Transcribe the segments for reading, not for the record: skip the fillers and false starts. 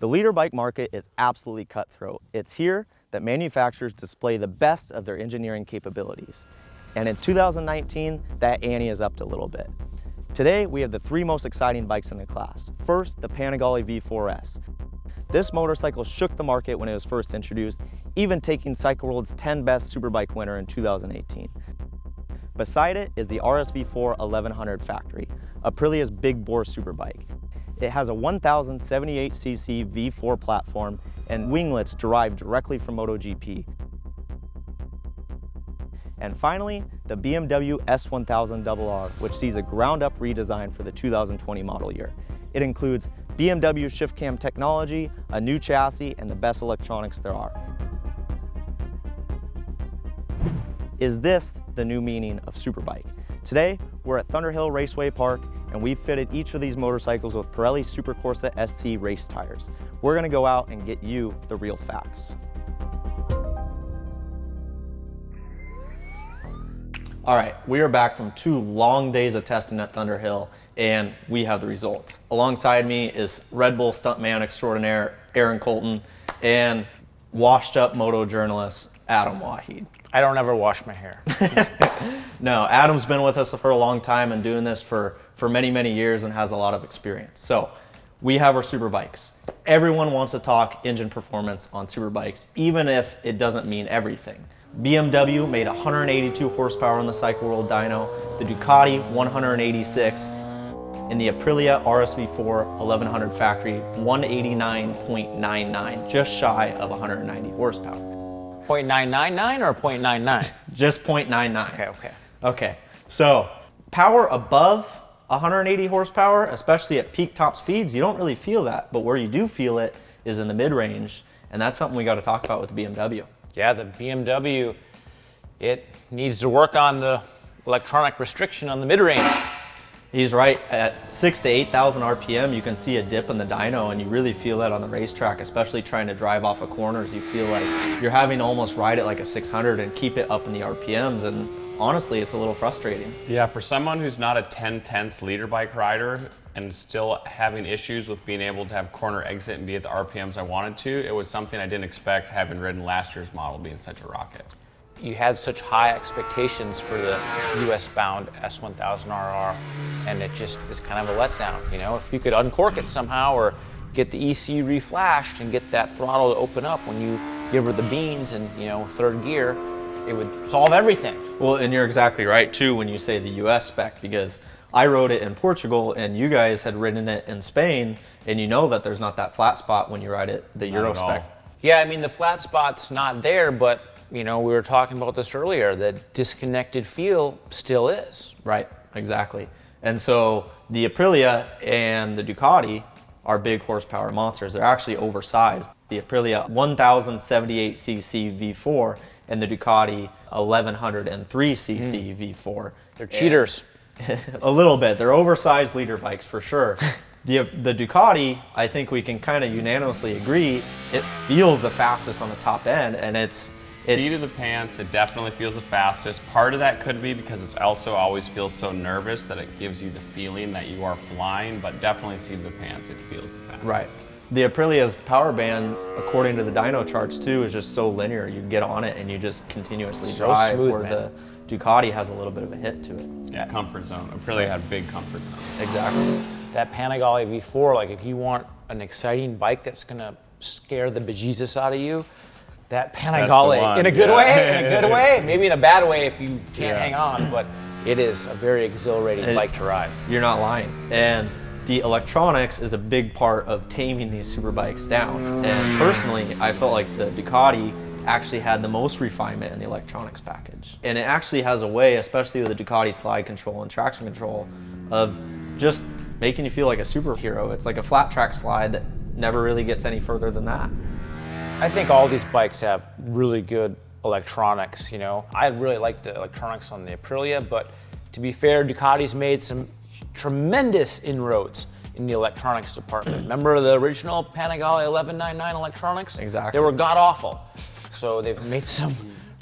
The leader bike market is absolutely cutthroat. It's here that manufacturers display the best of their engineering capabilities. And in 2019, that ante is upped a little bit. Today, we have the three most exciting bikes in the class. First, the Panigale V4 S. This motorcycle shook the market when it was first introduced, even taking Cycle World's 10 Best Superbike winner in 2018. Beside it is the RSV4 1100 Factory, Aprilia's big bore superbike. It has a 1078cc V4 platform and winglets derived directly from MotoGP. And finally, the BMW S1000RR, which sees a ground-up redesign for the 2020 model year. It includes BMW shift cam technology, a new chassis, and the best electronics there are. Is this the new meaning of superbike? Today, we're at Thunderhill Raceway Park, and we've fitted each of these motorcycles with Pirelli Supercorsa SC race tires. We're gonna go out and get you the real facts. All right, we are back from 2 long days of testing at Thunderhill, and we have the results. Alongside me is Red Bull stuntman extraordinaire Aaron Colton and washed up moto journalist Adam Waheed. I don't ever wash my hair. No, Adam's been with us for a long time and doing this for many, many years and has a lot of experience. So we have our superbikes. Everyone wants to talk engine performance on superbikes, even if it doesn't mean everything. BMW made 182 horsepower on the Cycle World Dyno, the Ducati 186, and the Aprilia RSV4 1100 Factory 189.99, just shy of 190 horsepower. 0.999 or 0.99? Just 0.99. Okay. Okay, so power above 180 horsepower, especially at peak top speeds, you don't really feel that, but where you do feel it is in the mid-range, and that's something we got to talk about with the BMW. Yeah, the BMW, it needs to work on the electronic restriction on the mid-range. He's right. At 6,000 to 8,000 RPM, you can see a dip in the dyno, and you really feel that on the racetrack, especially trying to drive off of corners. You feel like you're having to almost ride it like a 600 and keep it up in the RPMs, and honestly, it's a little frustrating. Yeah, for someone who's not a 10/10 leader bike rider and still having issues with being able to have corner exit and be at the RPMs I wanted to, it was something I didn't expect, having ridden last year's model being such a rocket. You had such high expectations for the US-bound S1000RR, and it just is kind of a letdown. You know, if you could uncork it somehow or get the EC reflashed and get that throttle to open up when you give her the beans and, you know, third gear, it would solve everything. Well, and you're exactly right too when you say the US spec, because I rode it in Portugal and you guys had ridden it in Spain, and you know that there's not that flat spot when you ride it the Euro spec. Yeah, I mean, the flat spot's not there, but you know, we were talking about this earlier, the disconnected feel still is. Right, exactly. And so the Aprilia and the Ducati are big horsepower monsters. They're actually oversized. The Aprilia 1078cc V4 and the Ducati 1103cc V4. They're cheaters. A little bit. They're oversized leader bikes for sure. The Ducati, I think we can kind of unanimously agree, it feels the fastest on the top end, and it's Seat of the pants, it definitely feels the fastest. Part of that could be because it also always feels so nervous that it gives you the feeling that you are flying, but definitely seat of the pants, it feels the fastest. Right. The Aprilia's power band, according to the dyno charts too, is just so linear. You get on it and you just continuously drive, smooth, where the Ducati has a little bit of a hit to it. Yeah, comfort zone. Aprilia had big comfort zone. Exactly. That Panigale V4, like if you want an exciting bike that's gonna scare the bejesus out of you, that Panigale, in a good way, maybe in a bad way if you can't hang on, but it is a very exhilarating bike to ride. You're not lying. And the electronics is a big part of taming these superbikes down. And personally, I felt like the Ducati actually had the most refinement in the electronics package. And it actually has a way, especially with the Ducati slide control and traction control, of just making you feel like a superhero. It's like a flat track slide that never really gets any further than that. I think all these bikes have really good electronics, you know. I really like the electronics on the Aprilia, but to be fair, Ducati's made some tremendous inroads in the electronics department. Remember the original Panigale 1199 electronics? Exactly. They were god-awful. So they've made some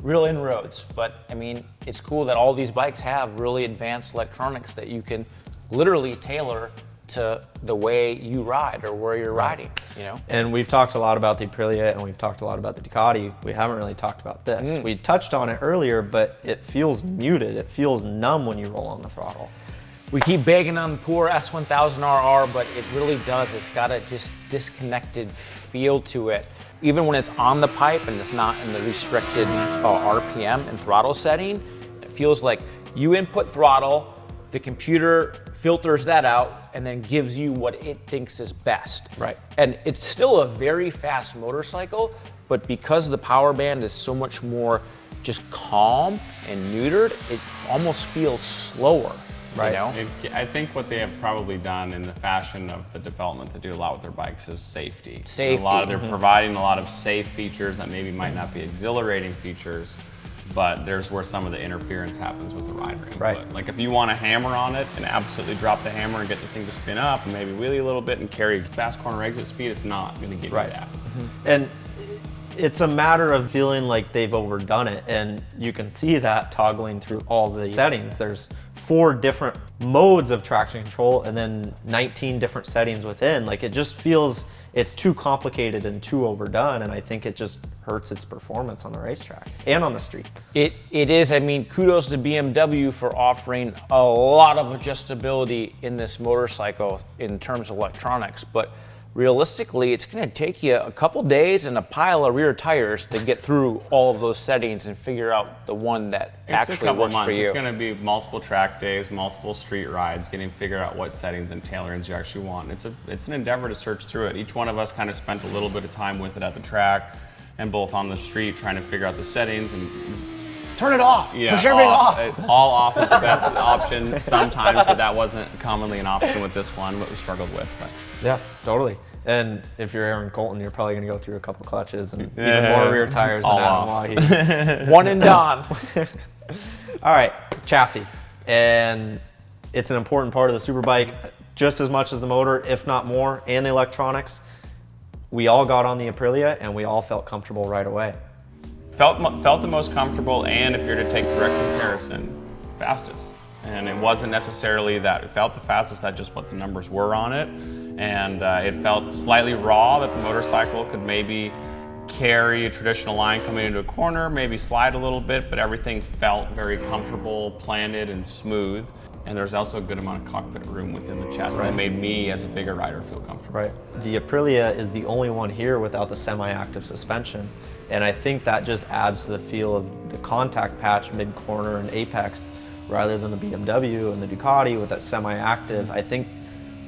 real inroads. But I mean, it's cool that all these bikes have really advanced electronics that you can literally tailor to the way you ride or where you're riding, you know? And we've talked a lot about the Aprilia and we've talked a lot about the Ducati. We haven't really talked about this. We touched on it earlier, but it feels muted. It feels numb when you roll on the throttle. We keep begging on the poor S1000RR, but it really does. It's got a just disconnected feel to it. Even when it's on the pipe and it's not in the restricted RPM and throttle setting, it feels like you input throttle, the computer filters that out and then gives you what it thinks is best. Right. And it's still a very fast motorcycle, but because the power band is so much more just calm and neutered, it almost feels slower. Right. You know? I think what they have probably done in the fashion of the development to do a lot with their bikes is safety. Safety. They're providing a lot of safe features that maybe might not be exhilarating features, but there's where some of the interference happens with the rider input. Right. Like if you want to hammer on it and absolutely drop the hammer and get the thing to spin up and maybe wheelie a little bit and carry fast corner exit speed, it's not going to give you that. And it's a matter of feeling like they've overdone it, and you can see that toggling through all the settings. There's 4 different modes of traction control and then 19 different settings within. Like, it just feels it's too complicated and too overdone, and I think it just hurts its performance on the racetrack and on the street. It is, I mean, kudos to BMW for offering a lot of adjustability in this motorcycle in terms of electronics, but realistically, it's going to take you a couple days and a pile of rear tires to get through all of those settings and figure out the one that actually works for you. It's going to be multiple track days, multiple street rides, getting figure out what settings and tailorings you actually want. It's an endeavor to search through it. Each one of us kind of spent a little bit of time with it at the track and both on the street trying to figure out the settings and turn it off. yeah, Push everything off. All off is the best option sometimes, but that wasn't commonly an option with this one, what we struggled with. But. Yeah, totally. And if you're Aaron Colton, you're probably going to go through a couple clutches and even more rear tires than Adam Wahi. One and done. All right, chassis. And it's an important part of the Superbike, just as much as the motor, if not more, and the electronics. We all got on the Aprilia and we all felt comfortable right away. Felt the most comfortable, and if you're to take direct comparison, fastest. And it wasn't necessarily that it felt the fastest, that's just what the numbers were on it. And it felt slightly raw that the motorcycle could maybe carry a traditional line coming into a corner, maybe slide a little bit, but everything felt very comfortable, planted, and smooth. And there's also a good amount of cockpit room within the chassis that made me, as a bigger rider, feel comfortable. Right. The Aprilia is the only one here without the semi-active suspension. And I think that just adds to the feel of the contact patch mid-corner and apex rather than the BMW and the Ducati with that semi-active. I think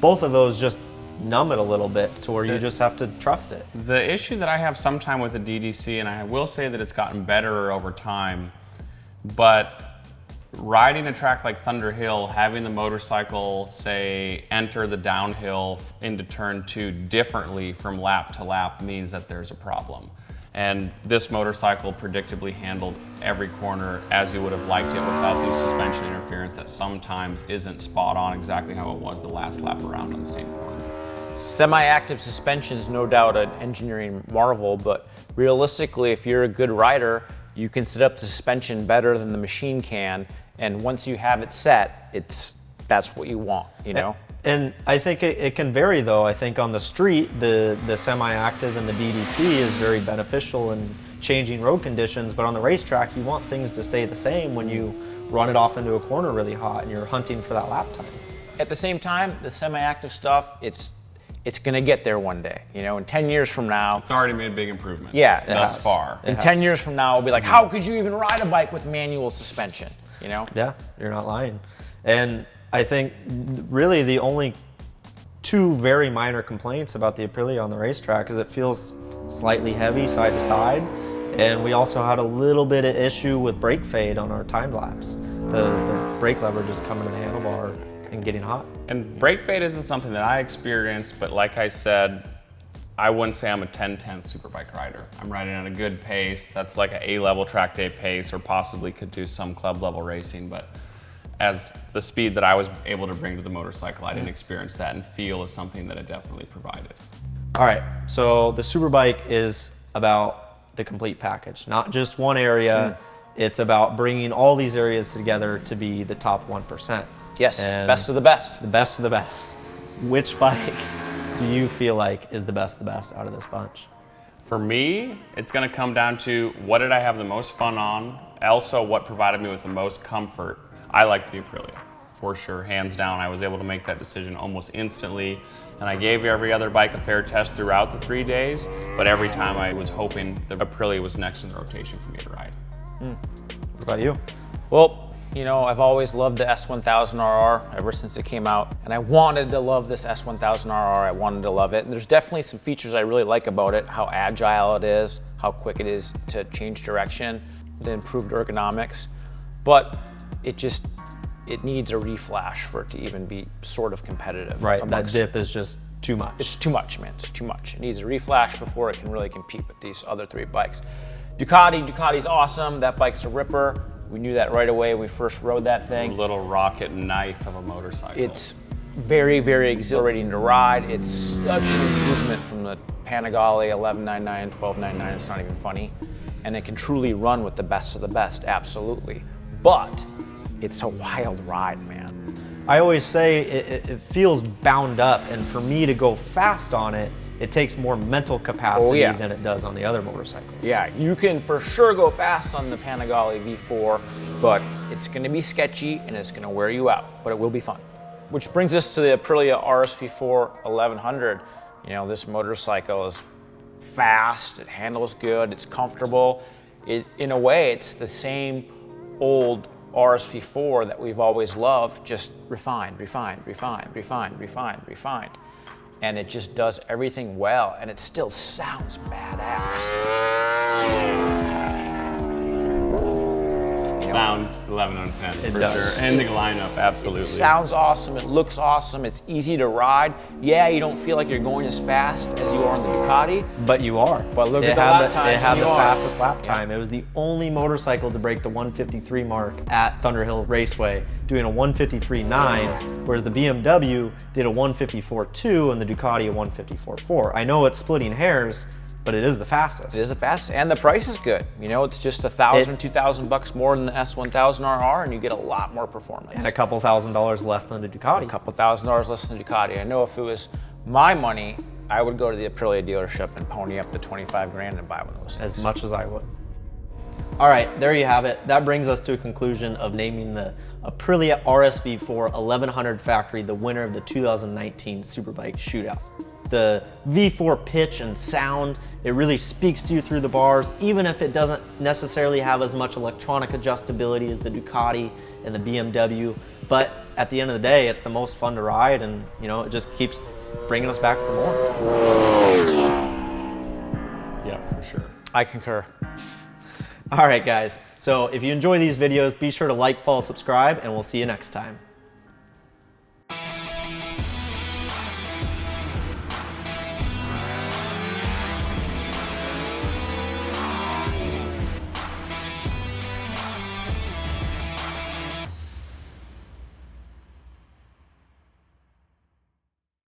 both of those just numb it a little bit to where you just have to trust it. The issue that I have sometime with the DDC, and I will say that it's gotten better over time, but riding a track like Thunderhill, having the motorcycle, say, enter the downhill into turn 2 differently from lap to lap means that there's a problem. And this motorcycle predictably handled every corner as you would have liked it without the suspension interference that sometimes isn't spot on exactly how it was the last lap around on the same corner. Semi-active suspension is no doubt an engineering marvel, but realistically, if you're a good rider, you can set up the suspension better than the machine can, and once you have it set, that's what you want, you know? And I think it can vary though. I think on the street, the semi-active and the DDC is very beneficial in changing road conditions, but on the racetrack, you want things to stay the same when you run it off into a corner really hot and you're hunting for that lap time. At the same time, the semi-active stuff, it's gonna get there one day, you know, in 10 years from now. It's already made big improvements thus far. In 10 years from now, we'll be like, how could you even ride a bike with manual suspension, you know? Yeah, you're not lying. And I think really the only 2 very minor complaints about the Aprilia on the racetrack is it feels slightly heavy side to side, and we also had a little bit of issue with brake fade on our time lapse. The brake lever just coming to the handlebar and getting hot. And brake fade isn't something that I experienced, but like I said, I wouldn't say I'm a 10/10 Superbike rider. I'm riding at a good pace. That's like an A-level track day pace, or possibly could do some club level racing, but as the speed that I was able to bring to the motorcycle, I didn't experience that, and feel is something that it definitely provided. All right, so the Superbike is about the complete package, not just one area. It's about bringing all these areas together to be the top 1%. Yes, And best of the best. The best of the best. which bike do you feel like is the best out of this bunch? For me, it's going to come down to what did I have the most fun on, also what provided me with the most comfort. I liked the Aprilia, for sure, hands down. I was able to make that decision almost instantly, and I gave every other bike a fair test throughout the 3 days, but every time I was hoping the Aprilia was next in the rotation for me to ride. What about you? Well, you know, I've always loved the S1000RR ever since it came out, and I wanted to love this S1000RR. I wanted to love it, and there's definitely some features I really like about it, how agile it is, how quick it is to change direction, the improved ergonomics, but it needs a reflash for it to even be sort of competitive. Right, that dip is just too much. It's too much, man, it's too much. It needs a reflash before it can really compete with these other 3 bikes. Ducati's awesome, that bike's a ripper. We knew that right away when we first rode that thing. A little rocket knife of a motorcycle. It's very, very exhilarating to ride. It's such an improvement from the Panigale 1199 and 1299, it's not even funny. And it can truly run with the best of the best, absolutely. But it's a wild ride, man. I always say it feels bound up, and for me to go fast on it, it takes more mental capacity than it does on the other motorcycles. Yeah, you can for sure go fast on the Panigale V4, but it's gonna be sketchy and it's gonna wear you out, but it will be fun. Which brings us to the Aprilia RSV4 1100. You know, this motorcycle is fast, it handles good, it's comfortable. In a way, it's the same old RSV4 that we've always loved, just refined. And it just does everything well, and it still sounds badass. Sound 11 out of 10 It for does. sure. And the lineup, absolutely. It sounds awesome, it looks awesome, it's easy to ride. Yeah, you don't feel like you're going as fast as you are on the Ducati. But you are. But look It at the had lap times. It had you the are. fastest lap time. It was the only motorcycle to break the 153 mark at Thunderhill Raceway, doing a 153.9, whereas the BMW did a 154.2 and the Ducati a 154.4. I know it's splitting hairs, but it is the fastest. It is the fastest, and the price is good. You know, it's just $1,000, $2,000 more than the S1000RR, and you get a lot more performance. And a couple $1,000s less than the Ducati. A couple $1,000s less than the Ducati. I know if it was my money, I would go to the Aprilia dealership and pony up the 25 grand and buy one of those things. As much as I would. All right, there you have it. That brings us to a conclusion of naming the Aprilia RSV4 1100 factory the winner of the 2019 Superbike Shootout. The V4 pitch and sound, it really speaks to you through the bars, even if it doesn't necessarily have as much electronic adjustability as the Ducati and the BMW. But at the end of the day, it's the most fun to ride, and you know, it just keeps bringing us back for more. Yeah, for sure. I concur. All right, guys. So if you enjoy these videos, be sure to like, follow, subscribe, and we'll see you next time.